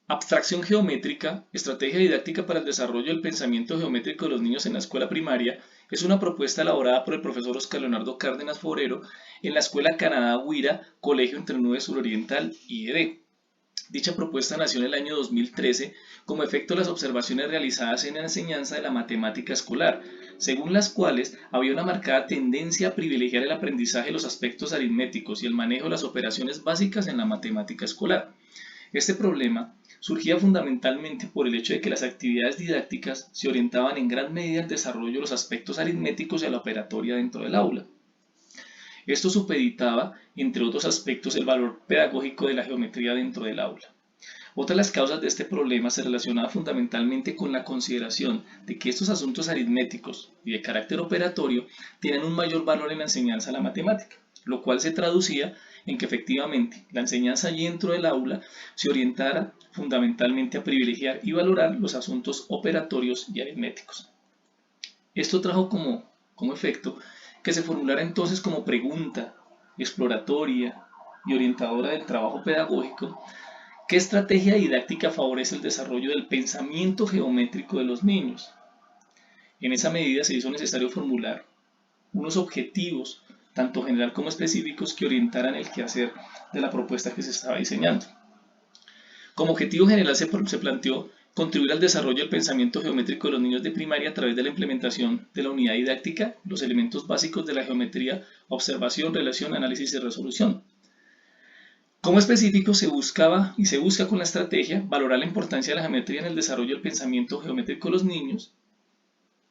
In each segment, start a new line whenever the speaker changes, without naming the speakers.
Abstracción geométrica, estrategia didáctica para el desarrollo del pensamiento geométrico de los niños en la escuela primaria, es una propuesta elaborada por el profesor Oscar Leonardo Cárdenas Forero en la Escuela Canadá Huira, Colegio Entre Nubes Suroriental, IED. Dicha propuesta nació en el año 2013 como efecto de las observaciones realizadas en la enseñanza de la matemática escolar, según las cuales había una marcada tendencia a privilegiar el aprendizaje de los aspectos aritméticos y el manejo de las operaciones básicas en la matemática escolar. Este problema surgía fundamentalmente por el hecho de que las actividades didácticas se orientaban en gran medida al desarrollo de los aspectos aritméticos y a la operatoria dentro del aula. Esto supeditaba, entre otros aspectos, el valor pedagógico de la geometría dentro del aula. Otra de las causas de este problema se relacionaba fundamentalmente con la consideración de que estos asuntos aritméticos y de carácter operatorio tienen un mayor valor en la enseñanza de la matemática, lo cual se traducía en que efectivamente la enseñanza allí dentro del aula se orientara fundamentalmente a privilegiar y valorar los asuntos operatorios y aritméticos. Esto trajo como efecto que se formulara entonces como pregunta exploratoria y orientadora del trabajo pedagógico: ¿qué estrategia didáctica favorece el desarrollo del pensamiento geométrico de los niños? En esa medida se hizo necesario formular unos objetivos, tanto general como específicos, que orientaran el quehacer de la propuesta que se estaba diseñando. Como objetivo general se planteó contribuir al desarrollo del pensamiento geométrico de los niños de primaria a través de la implementación de la unidad didáctica, los elementos básicos de la geometría: observación, relación, análisis y resolución. Como específico, se buscaba y se busca con la estrategia valorar la importancia de la geometría en el desarrollo del pensamiento geométrico de los niños.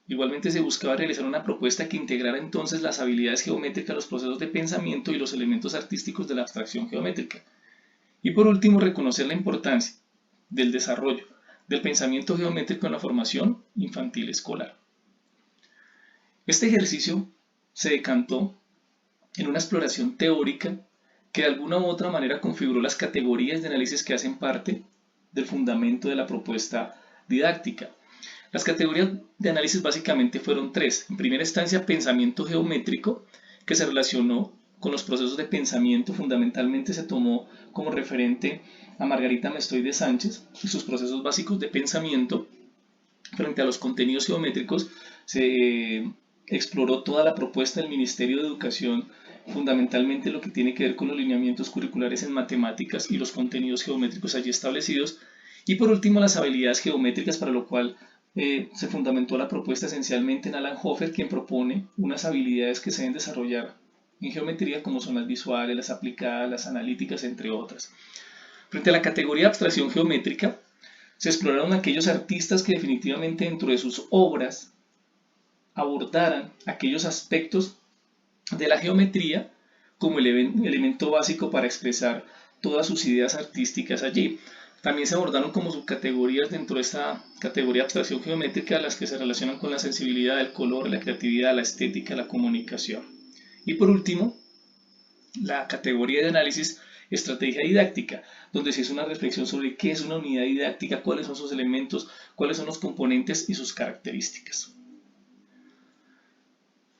Igualmente se buscaba realizar una propuesta que integrara entonces las habilidades geométricas, los procesos de pensamiento y los elementos artísticos de la abstracción geométrica. Y por último, reconocer la importancia del desarrollo del pensamiento geométrico en la formación infantil escolar. Este ejercicio se decantó en una exploración teórica que de alguna u otra manera configuró las categorías de análisis que hacen parte del fundamento de la propuesta didáctica. Las categorías de análisis básicamente fueron tres. En primera instancia, pensamiento geométrico, que se relacionó con los procesos de pensamiento. Fundamentalmente se tomó como referente a Margarita Mestoy de Sánchez y sus procesos básicos de pensamiento. Frente a los contenidos geométricos, se exploró toda la propuesta del Ministerio de Educación, fundamentalmente lo que tiene que ver con los lineamientos curriculares en matemáticas y los contenidos geométricos allí establecidos. Y por último, las habilidades geométricas, para lo cual se fundamentó la propuesta esencialmente en Alan Hofer, quien propone unas habilidades que se deben desarrollar en geometría, como son las visuales, las aplicadas, las analíticas, entre otras. Frente a la categoría de abstracción geométrica, se exploraron aquellos artistas que definitivamente dentro de sus obras abordaran aquellos aspectos de la geometría como el elemento básico para expresar todas sus ideas artísticas allí. También se abordaron como subcategorías dentro de esta categoría de abstracción geométrica las que se relacionan con la sensibilidad, el color, la creatividad, la estética, la comunicación. Y por último, la categoría de análisis estrategia didáctica, donde se hizo una reflexión sobre qué es una unidad didáctica, cuáles son sus elementos, cuáles son los componentes y sus características.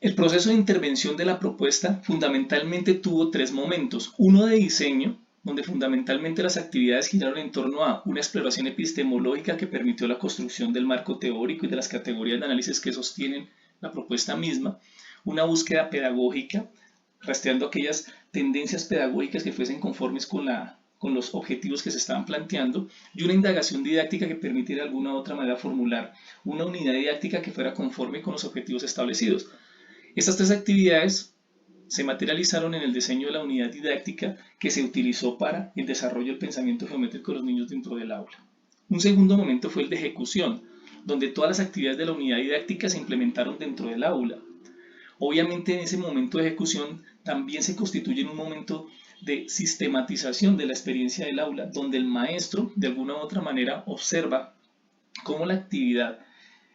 El proceso de intervención de la propuesta fundamentalmente tuvo tres momentos: uno de diseño, donde fundamentalmente las actividades giraron en torno a una exploración epistemológica que permitió la construcción del marco teórico y de las categorías de análisis que sostienen la propuesta misma; una búsqueda pedagógica, rastreando aquellas tendencias pedagógicas que fuesen conformes con los objetivos que se estaban planteando; y una indagación didáctica que permitiera de alguna u otra manera formular una unidad didáctica que fuera conforme con los objetivos establecidos. Estas tres actividades se materializaron en el diseño de la unidad didáctica que se utilizó para el desarrollo del pensamiento geométrico de los niños dentro del aula. Un segundo momento fue el de ejecución, donde todas las actividades de la unidad didáctica se implementaron dentro del aula. Obviamente en ese momento de ejecución también se constituye en un momento de sistematización de la experiencia del aula, donde el maestro de alguna u otra manera observa cómo la actividad,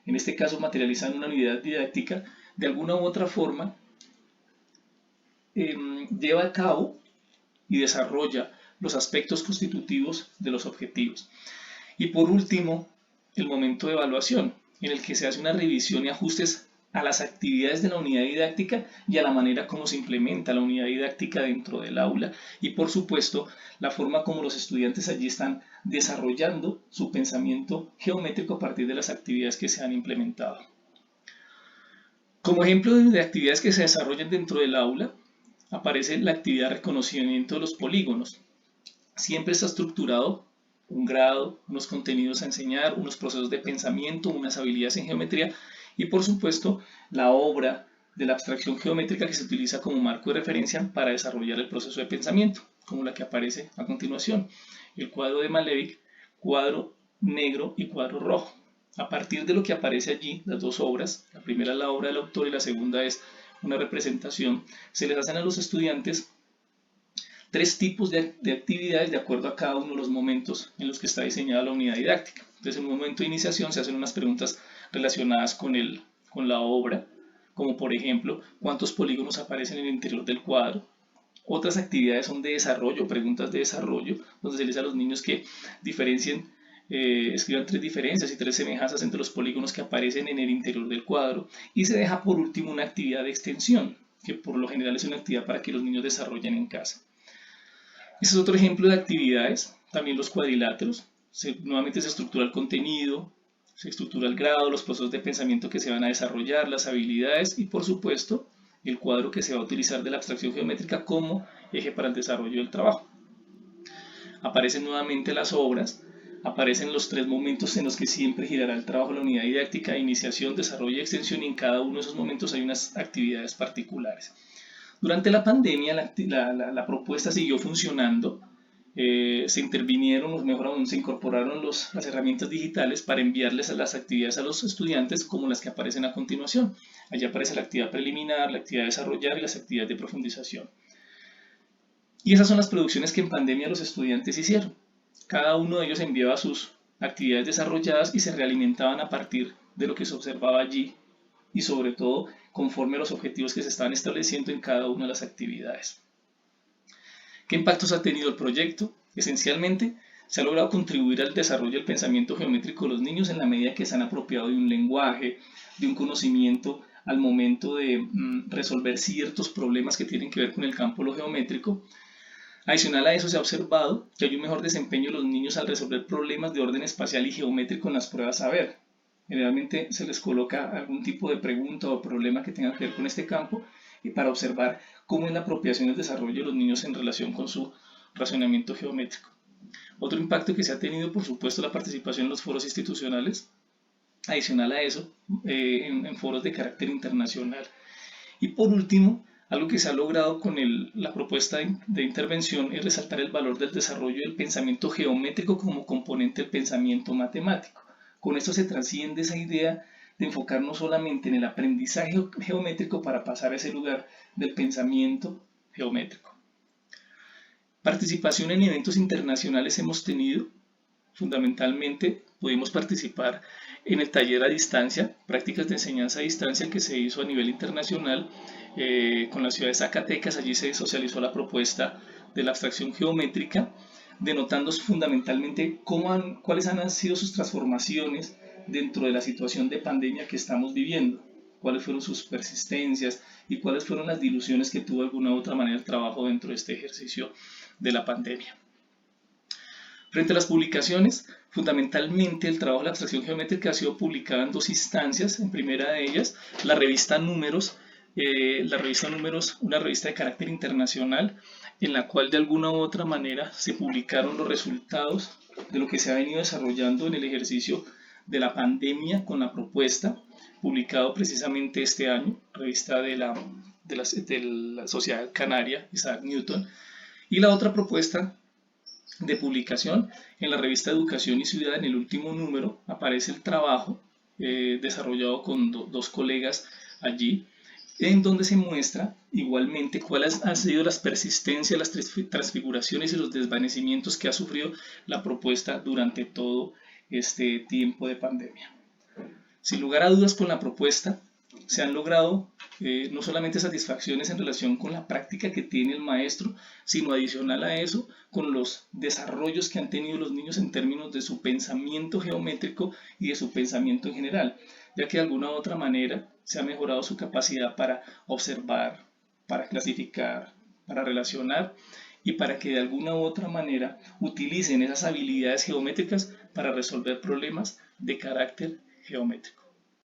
en este caso materializada en una unidad didáctica, de alguna u otra forma lleva a cabo y desarrolla los aspectos constitutivos de los objetivos. Y por último, el momento de evaluación, en el que se hace una revisión y ajustes a las actividades de la unidad didáctica y a la manera como se implementa la unidad didáctica dentro del aula y por supuesto la forma como los estudiantes allí están desarrollando su pensamiento geométrico a partir de las actividades que se han implementado. Como ejemplo de actividades que se desarrollan dentro del aula, aparece la actividad de reconocimiento de los polígonos. Siempre está estructurado un grado, unos contenidos a enseñar, unos procesos de pensamiento, unas habilidades en geometría y por supuesto la obra de la abstracción geométrica que se utiliza como marco de referencia para desarrollar el proceso de pensamiento, como la que aparece a continuación. El cuadro de Malevich, cuadro negro y cuadro rojo. A partir de lo que aparece allí, las dos obras, la primera es la obra del autor y la segunda es una representación, se les hacen a los estudiantes tres tipos de actividades de acuerdo a cada uno de los momentos en los que está diseñada la unidad didáctica. Entonces, en un momento de iniciación se hacen unas preguntas relacionadas con la obra, como por ejemplo, ¿cuántos polígonos aparecen en el interior del cuadro? Otras actividades son de desarrollo, preguntas de desarrollo, donde se les dice a los niños que diferencien, escriban tres diferencias y tres semejanzas entre los polígonos que aparecen en el interior del cuadro. Y se deja por último una actividad de extensión, que por lo general es una actividad para que los niños desarrollen en casa. Este es otro ejemplo de actividades, también los cuadriláteros. Nuevamente se estructura el contenido, se estructura el grado, los procesos de pensamiento que se van a desarrollar, las habilidades y por supuesto el cuadro que se va a utilizar de la abstracción geométrica como eje para el desarrollo del trabajo. Aparecen nuevamente las obras, aparecen los tres momentos en los que siempre girará el trabajo de la unidad didáctica: iniciación, desarrollo y extensión, y en cada uno de esos momentos hay unas actividades particulares. Durante la pandemia la propuesta siguió funcionando, se intervinieron, o mejor aún, se incorporaron las herramientas digitales para enviarles las actividades a los estudiantes como las que aparecen a continuación. Allí aparece la actividad preliminar, la actividad de desarrollar y las actividades de profundización. Y esas son las producciones que en pandemia los estudiantes hicieron. Cada uno de ellos enviaba sus actividades desarrolladas y se realimentaban a partir de lo que se observaba allí y sobre todo conforme a los objetivos que se estaban estableciendo en cada una de las actividades. ¿Qué impactos ha tenido el proyecto? Esencialmente, se ha logrado contribuir al desarrollo del pensamiento geométrico de los niños en la medida que se han apropiado de un lenguaje, de un conocimiento al momento de resolver ciertos problemas que tienen que ver con el campo de lo geométrico. Adicional a eso, se ha observado que hay un mejor desempeño de los niños al resolver problemas de orden espacial y geométrico en las pruebas saber. Generalmente se les coloca algún tipo de pregunta o problema que tenga que ver con este campo y para observar cómo es la apropiación y el desarrollo de los niños en relación con su razonamiento geométrico. Otro impacto que se ha tenido, por supuesto, la participación en los foros institucionales. Adicional a eso, en foros de carácter internacional. Y por último, algo que se ha logrado con la propuesta de intervención es resaltar el valor del desarrollo del pensamiento geométrico como componente del pensamiento matemático. Con esto se trasciende esa idea de enfocarnos solamente en el aprendizaje geométrico para pasar a ese lugar del pensamiento geométrico. Participación en eventos internacionales hemos tenido. Fundamentalmente pudimos participar en el taller a distancia, prácticas de enseñanza a distancia, que se hizo a nivel internacional con la ciudad de Zacatecas. Allí se socializó la propuesta de la abstracción geométrica, denotando fundamentalmente cuáles han sido sus transformaciones dentro de la situación de pandemia que estamos viviendo, cuáles fueron sus persistencias y cuáles fueron las diluciones que tuvo de alguna u otra manera el trabajo dentro de este ejercicio de la pandemia. Frente a las publicaciones, fundamentalmente el trabajo de la abstracción geométrica ha sido publicado en dos instancias. En primera de ellas, la revista Números, una revista de carácter internacional, en la cual de alguna u otra manera se publicaron los resultados de lo que se ha venido desarrollando en el ejercicio de la pandemia con la propuesta, publicado precisamente este año, revista de la Sociedad Canaria Isaac Newton. Y la otra propuesta de publicación en la revista Educación y Ciudad, en el último número, aparece el trabajo desarrollado con dos colegas allí, en donde se muestra igualmente cuáles han sido las persistencias, las transfiguraciones y los desvanecimientos que ha sufrido la propuesta durante todo este tiempo de pandemia. Sin lugar a dudas, con la propuesta se han logrado no solamente satisfacciones en relación con la práctica que tiene el maestro, sino adicional a eso, con los desarrollos que han tenido los niños en términos de su pensamiento geométrico y de su pensamiento en general. ya que de alguna u otra manera se ha mejorado su capacidad para observar, para clasificar, para relacionar y para que de alguna u otra manera utilicen esas habilidades geométricas para resolver problemas de carácter geométrico.